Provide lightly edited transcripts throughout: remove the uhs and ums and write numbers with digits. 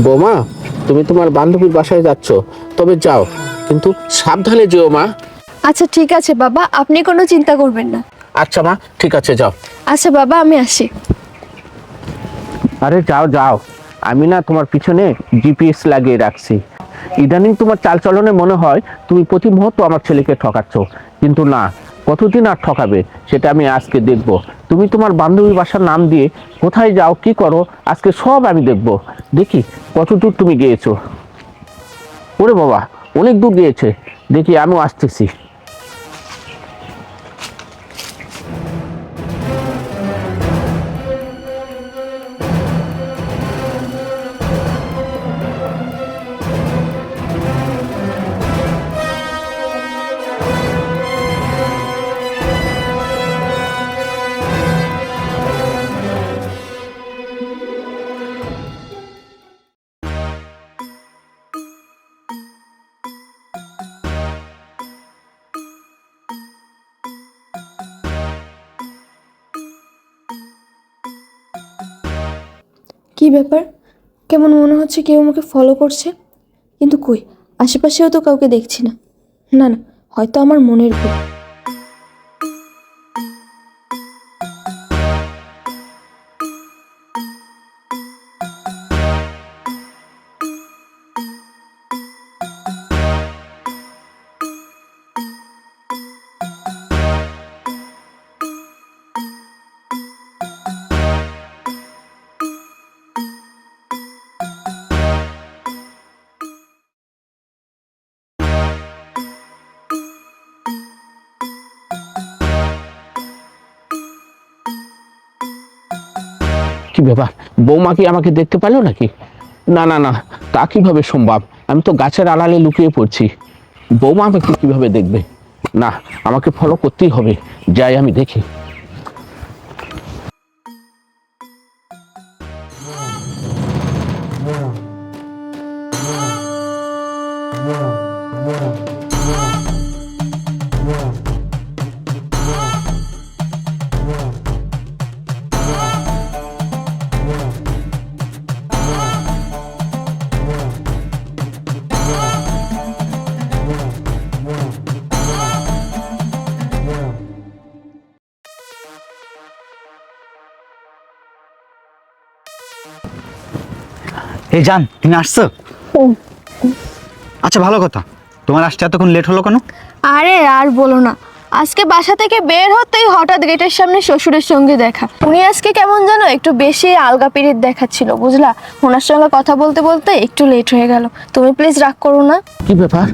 বৌমা, তুমি তোমার বান্ধবীর বাসায় যাচ্ছ, তবে যাও, কিন্তু সাবধানে যেও মা। আচ্ছা ঠিক আছে বাবা, আপনি কোনো চিন্তা করবেন না। আচ্ছা মা, ঠিক আছে, যাও। আচ্ছা বাবা, আমি আসি। আরে যাও যাও, আমি না তোমার পিছনে জিপিএস লাগিয়ে রাখছি। ইদানিং তোমার চালচলনে মনে হয় তুমি প্রতি মুহূর্ত আমার ছেলেকে ঠকাচ্ছ, কিন্তু না, কতদিন আর ঠকাবে সেটা আমি আজকে দেখব। তুমি তোমার বান্ধবী বাসার নাম দিয়ে কোথায় যাও, কি করো, আজকে সব আমি দেখব। দেখি কত দূর তুমি গিয়েছো। ওরে বাবা, অনেক দূর গিয়েছে, দেখি আমিও আসতেছি। কি ব্যাপার, কেমন মনে হচ্ছে কেউ আমাকে ফলো করছে, কিন্তু কই, আশেপাশেও তো কাউকে দেখছি না। না না, হয়তো আমার মনের ভুল। কি ব্যাপার, বৌমা কি আমাকে দেখতে পেলো নাকি? না না না, তা কিভাবে সম্ভব? আমি তো গাছের আড়ালে লুকিয়ে পড়ছি, বৌমা আমাকে কিভাবে দেখবে? না, আমাকে ফলো করতেই হবে, যাই আমি দেখি। এই জান, তুমি আসছো? আচ্ছা ভালো কথা, তোমার আসতে এতক্ষণ লেট হলো কেন? আরে আর বলো না, আজকে বাসা থেকে বের হতেই হঠাৎ গেটের সামনে শ্বশুরের সঙ্গে দেখা। উনি আজকে কেমন যেন একটু বেশি আলগা পিরিত দেখাচ্ছিল, বুঝলা? ওনার সঙ্গে কথা বলতে বলতে একটু লেট হয়ে গেল। তুমি প্লিজ রাগ করো না। কি ব্যাপার,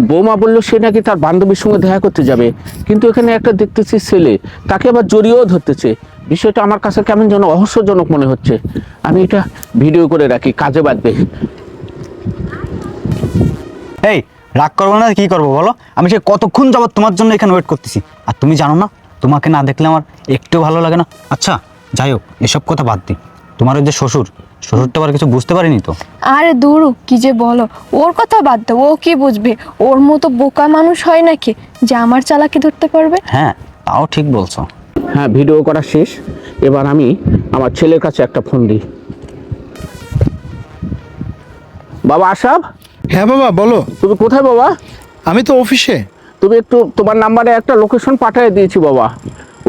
বৌমা বললো সে নাকি তার বান্ধবীর সঙ্গে দেখা করতে যাবে, কিন্তু এখানে একটা দেখতেছি ছেলে, তাকে আবার জড়িয়েও ধরতেছে। বিষয়টা আমার কাছে কেমন যেন রহস্যজনক মনে হচ্ছে। আমি এটা ভিডিও করে রাখি, কাজে বাঁধবে। এই রাগ করবো না, কি করবো বলো? আমি সে কতক্ষণ যাবত তোমার জন্য এখানে ওয়েট করতেছি, আর তুমি জানো না তোমাকে না দেখলে আমার একটু ভালো লাগে না। আচ্ছা যাই হোক, এসব কথা বাদ দিই। তোমার ওই যে শ্বশুরটা আবার কিছু বুঝতে পারিনি তো? আরে দূরু, কি যে বলো, ওর কথা বাদ দাও, ও কি বুঝবে? ওর মতো বোকা মানুষ হয় নাকি যে আমার চালাকি ধরতে পারবে? হ্যাঁ, তাও ঠিক বলছো। হ্যাঁ, ভিডিও করা শেষ, এবার আমি আমার ছেলের কাছে একটা ফোন দিই। বাবা আশরাফ। হ্যাঁ বাবা, বলো। তুমি কোথায় বাবা? আমি তো অফিসে। তুমি একটু তোমার নাম্বারে একটা লোকেশন পাঠিয়ে দিয়েছি বাবা,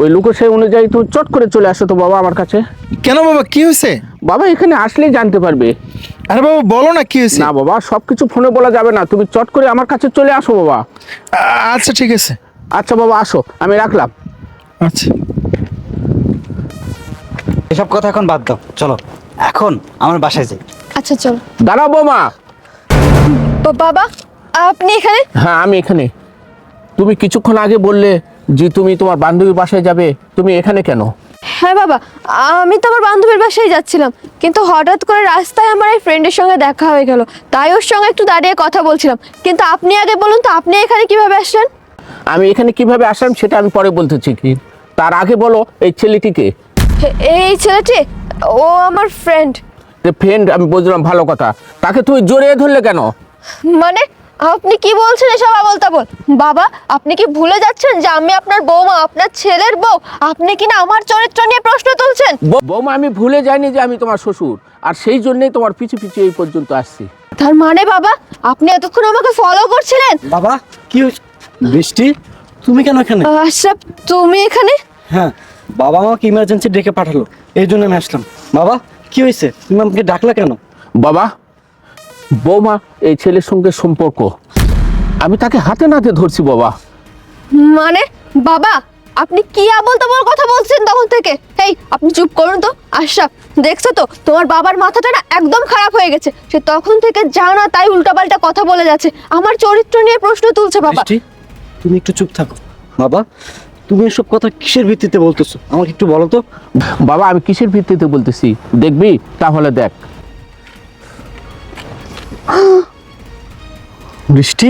ওই লোকেশন অনুযায়ী তুমি চট করে চলে আসো তো বাবা আমার কাছে। কেন বাবা, কি হয়েছে? বাবা এখানে আসলেই জানতে পারবে। আরে বাবা বলো না, কি হয়েছে? না বাবা, সবকিছু ফোনে বলা যাবে না, তুমি চট করে আমার কাছে চলে আসো বাবা। আচ্ছা ঠিক আছে। আচ্ছা বাবা, আসো, আমি রাখলাম। আচ্ছা। এসব কথা এখন বাদ দাও, চলো এখন আমার বাসায় যাই। আচ্ছা চলো। দাঁড়াও বৌমা। বাবা, আপনি এখানে? হ্যাঁ, আমি এখানে। তুমি কিছুক্ষণ আগে বললে যে তুমি তোমার বান্ধবীর বাসায় যাবে, তুমি এখানে কেন? হ্যাঁ বাবা, আমি তো আমার বান্ধবীর বাসায় যাচ্ছিলাম, কিন্তু হঠাৎ করে রাস্তায় আমার এই ফ্রেন্ডের সঙ্গে দেখা হয়ে গেল, তাই ওর সঙ্গে একটু দাঁড়িয়ে কথা বলছিলাম। কিন্তু আপনি আগে বলুন তো, আপনি এখানে কিভাবে আসলেন? আমি এখানে কিভাবে আসলাম সেটা আমি পরে বলতেছি, কি তার আগে বলো এই ছেলেটিকে। এই ছেলেটি, ও আমার ফ্রেন্ড। ফ্রেন্ড, আমি বুঝলাম, ভালো কথা, তাকে তুমি জড়িয়ে ধরলে কেন? মানে আপনি কি বলছেন এসব আবোল তাবোল? বাবা, আপনি কি ভুলে যাচ্ছেন যে আমি আপনার বৌমা, আপনার ছেলের বউ? আপনি কি না আমার চরিত্র নিয়ে প্রশ্ন তুলছেন? বৌমা, আমি ভুলে যাইনি যে আমি তোমার শ্বশুর, আর সেই জন্যই তোমার পিছু পিছু এই পর্যন্ত আসছি। তার মানে বাবা, আপনি এতক্ষণ আমাকে ফলো করছিলেন? বাবা কি হয়েছে? বৃষ্টি, তুমি কেন এখানে? আশরাফ, তুমি এখানে? হ্যাঁ, বাবা আমাকে ইমার্জেন্সি ডেকে পাঠালো, এই জন্য আমি আসলাম। বাবা কি হয়েছে, তুমি আমাকে ডাকলা কেন? বাবা, বৌমা এই ছেলের সঙ্গে সম্পর্ক, আমি তাকে হাতে নাতে ধরছি বাবা। মানে বাবা, আপনি কি আবোল তাবোল কথা বলছেন তখন থেকে? এই, আপনি চুপ করুন তো। আশরাফ, দেখছো তো তোমার বাবার মাথাটা না একদম খারাপ হয়ে গেছে। সে তখন থেকে যা না তাই উল্টাপাল্টা কথা বলে যাচ্ছে, আমার চরিত্র নিয়ে প্রশ্ন তুলছে। বাবা, বৃষ্টি, তুমি একটু চুপ থাকো। বাবা, তুমি এসব কথা কিসের ভিত্তিতে বলতেছো, আমাকে একটু বলো তো। বাবা, আমি কিসের ভিত্তিতে বলতেছি দেখবি? তাহলে দেখ। বৃষ্টি,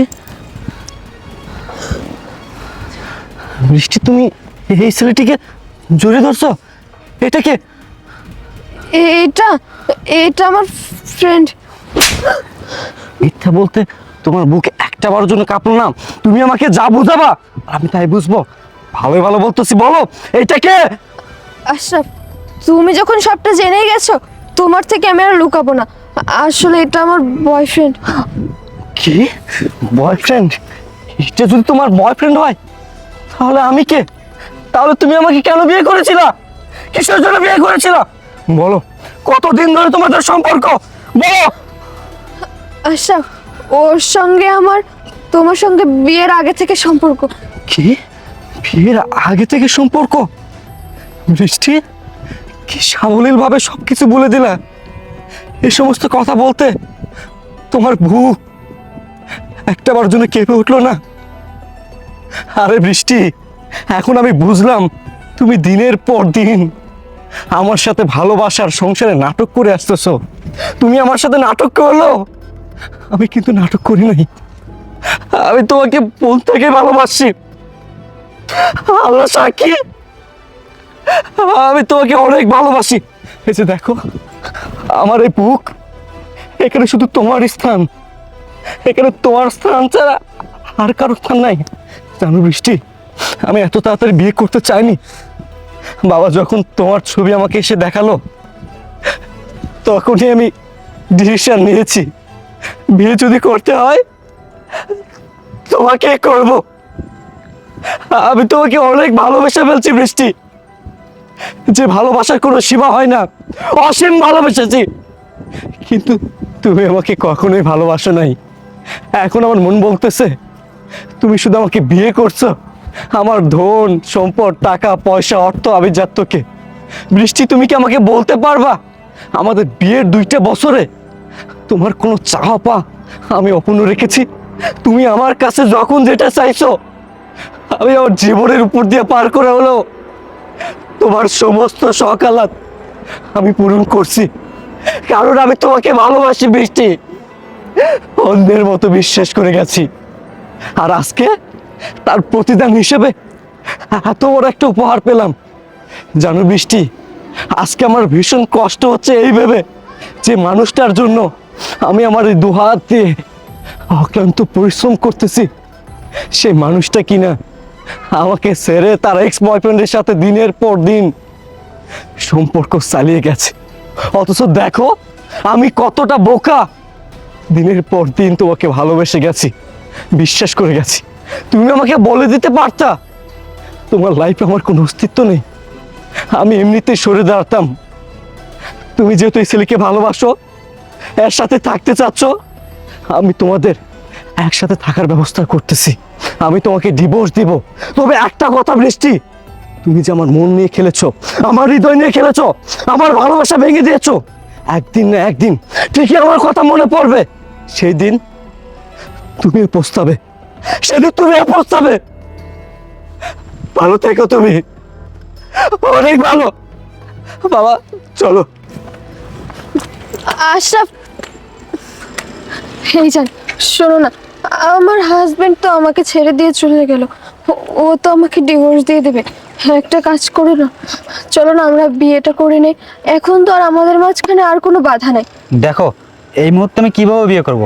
বৃষ্টি, তুমি এই ছেলেটিকে জড়িয়ে ধরছো? এটা কে? এটা এটা আমার ফ্রেন্ড। মিথ্যা বলতে তোমার বুকে একটা বারের জন্য কাঁপলো না? তুমি আমাকে যা বুঝাবা আমি তাই বুঝবো। ভালো ভালো বলতেছি, বলো এটা কে? আশরাফ, তুমি যখন সবটা জেনে গেছো, তোমার থেকে আমি আর লুকাবো না। আসলে এটা আমার বয়ফ্রেন্ড। কি বয়ফ্রেন্ড? এটা যদি তোমার বয়ফ্রেন্ড হয় তাহলে আমি কে? তাহলে তুমি আমাকে কেন বিয়ে করেছিলা? কিসের জন্য বিয়ে করেছিলা? বলো, কতদিন ধরে তোমাদের সম্পর্ক? বলো। আশরাফ, ওর সঙ্গে আমার তোমার সঙ্গে বিয়ের আগে থেকে সম্পর্ক। কি বিয়ের আগে থেকে সম্পর্ক? বৃষ্টি, কি সাবলীল ভাবে সবকিছু বলে দিলা। এই সমস্ত কথা বলতে তোমার বুক একটাবার জন্য কেঁপে উঠলো না? আরে বৃষ্টি, এখন আমি বুঝলাম তুমি দিনের পর দিন আমার সাথে ভালোবাসার সংসারে নাটক করে আসতেছো। তুমি আমার সাথে নাটক করলো, আমি কিন্তু নাটক করি নাই। আমি তোমাকে মন থেকে ভালোবাসি, আল্লাহ সাক্ষী, আমি তোমাকে অনেক ভালোবাসি। এই যে দেখো, আমার এই বুক, এখানে শুধু তোমার স্থান, এখানে তোমার স্থান ছাড়া আর কারোর স্থান নাই। জানো বৃষ্টি, আমি এত তাড়াতাড়ি বিয়ে করতে চাইনি। বাবা যখন তোমার ছবি আমাকে এসে দেখালো, তখনই আমি ডিসিশন নিয়েছি, বিয়ে যদি করতে হয় তোমাকে করব। আমি তোমাকে অনেক ভালোবেসে ফেলছি বৃষ্টি, যে ভালোবাসার কোনো সীমা হয় না, অসীম ভালোবেসেছি। কিন্তু তুমি আমাকে কখনোই ভালোবাসো নাই। এখন আমার মন বলতেছে তুমি শুধু আমাকে বিয়ে করছো আমার ধন সম্পদ, টাকা পয়সা, অর্থ আভিজাত্যকে। বৃষ্টি, তুমি কি আমাকে বলতে পারবা আমাদের বিয়ের 2টা বছরে তোমার কোনো চাওয়া পা আমি অপূর্ণ রেখেছি? তুমি আমার কাছে যখন যেটা চাইছো আমি আমার জীবনের উপর দিয়ে পার করে হলো তোমার সমস্ত সকালাত আমি পূরণ করছি, কারণ আমি তোমাকে ভালোবাসি বৃষ্টি, অন্যের মতো বিশ্বাস করে গেছি। আর আজকে তার প্রতিদান হিসেবে এত বড় একটা উপহার পেলাম। জানো বৃষ্টি, আজকে আমার ভীষণ কষ্ট হচ্ছে এই ভেবে যে মানুষটার জন্য আমি আমার এই দুহাত দিয়ে অক্লান্ত পরিশ্রম করতেছি, সেই মানুষটা কিনা আমাকে ছেড়ে তার এক্স বয়ফ্রেন্ডের সাথে দিনের পর দিন সম্পর্ক চালিয়ে গেছে। অথচ দেখো আমি কতটা বোকা, দিনের পর দিন তোমাকে ভালোবেসে গেছি, বিশ্বাস করে গেছি। তুমি আমাকে বলে দিতে পারতা তোমার লাইফে আমার কোনো অস্তিত্ব নেই, আমি এমনিতেই সরে দাঁড়াতাম। তুমি যেহেতু এই ছেলেকে ভালোবাসো, এর সাথে থাকতে চাচ্ছ, আমি তোমাদের একসাথে থাকার ব্যবস্থা করতেছি। আমি তোমাকে ডিভোর্স দিব। তবে একটা কথা বৃষ্টি, তুমি যে আমার মন নিয়ে খেলেছো, আমার হৃদয় নিয়ে খেলেছো, আমার ভালোবাসা ভেঙে দিয়েছো, একদিন না একদিন ঠিকই আমার কথা মনে পড়বে। সেই দিন তুমি পস্তাবে, সেদিন তুমি পস্তাবে। ভালো থেকো তুমি, অনেক ভালো। বাবা চলো। আশরাফ, এই যান, শোনো না, আমার হাজবেন্ড তো আমাকে ছেড়ে দিয়ে চলে গেল, ও তো আমাকে ডিভোর্স দিয়ে দেবে। একটা কাজ করো না, চলো না আমরা বিয়েটা করে নেই, এখন তো আর আমাদের মাঝখানে আর কোনো বাধা নাই। দেখো, এই মুহূর্তে আমি কিভাবে বিয়ে করব?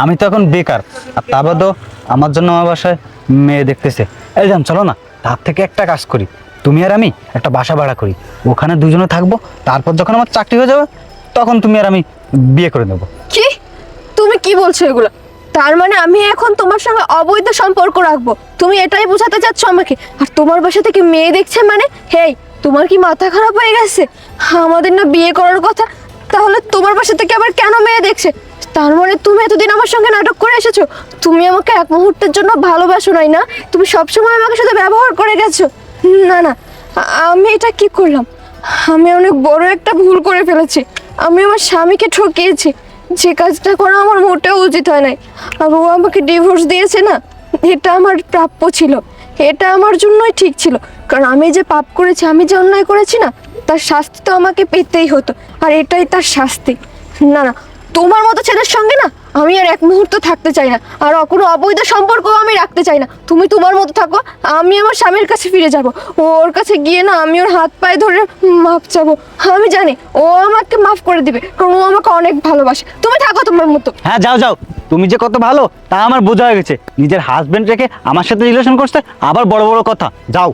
আমি তো এখন বেকার, আর তা বাদেও আমার জন্য আমার বাসায় মেয়ে দেখতেছে। এই যান চলো না, তার থেকে একটা কাজ করি, তুমি আর আমি একটা বাসা ভাড়া করি, ওখানে দুজনে থাকবো, তারপর যখন আমার চাকরি হয়ে যাবে তখন তুমি আর আমি বিয়ে করে নেবো। কি তুমি কি বলছো এগুলো? তার মানে আমি এখন তোমার সঙ্গে অবৈধ সম্পর্ক রাখবো, তুমি এটাই বোঝাতে চাচ্ছ আমাকে? আর তোমার বাসা থেকে মেয়ে দেখছে মানে? হেই, তোমার কি মাথা খারাপ হয়ে গেছে? আমাদের না বিয়ে করার কথা, তাহলে তোমার বাসা থেকে আবার কেন মেয়ে দেখছে? তার মানে তুমি এতদিন আমার সঙ্গে নাটক করে এসেছো, তুমি আমাকে এক মুহূর্তের জন্য ভালোবাসো নাই না, তুমি সবসময় আমাকে শুধু ব্যবহার করে গেছো। না না, আমি এটা কি করলাম? আমি অনেক বড় একটা ভুল করে ফেলেছি, আমি আমার স্বামীকে ঠকিয়েছি, যে কাজটা করা আমার মোটেও উচিত হয় নাই। আর ও আমাকে ডিভোর্স দিয়েছে না, এটা আমার প্রাপ্য ছিল, এটা আমার জন্যই ঠিক ছিল, কারণ আমি যে পাপ করেছি, আমি যে অন্যায় করেছি না, তার শাস্তি তো আমাকে পেতেই হতো, আর এটাই তার শাস্তি। না না, তোমার মতো ছেলের সঙ্গে না আমি আর এক মুহূর্ত থাকতে চাই না, আর কোনো অবৈধ সম্পর্ক আমি রাখতে চাই না। তুমি তোমার মতো থাকো, আমি আমার স্বামীর কাছে ফিরে যাব, ওর কাছে গিয়ে না আমি ওর হাত পায়ে ধরে মাপ চাবো। আমি জানি ও আমাকে মাফ করে দিবে, কারণ ও আমাকে অনেক ভালোবাসে। তুমি থাকো তোমার মতো। হ্যাঁ যাও যাও, তুমি যে কত ভালো তা আমার বোঝা হয়ে গেছে। নিজের হাজবেন্ড রেখে আমার সাথে রিলেশন করতে, আবার বড় বড় কথা। যাও।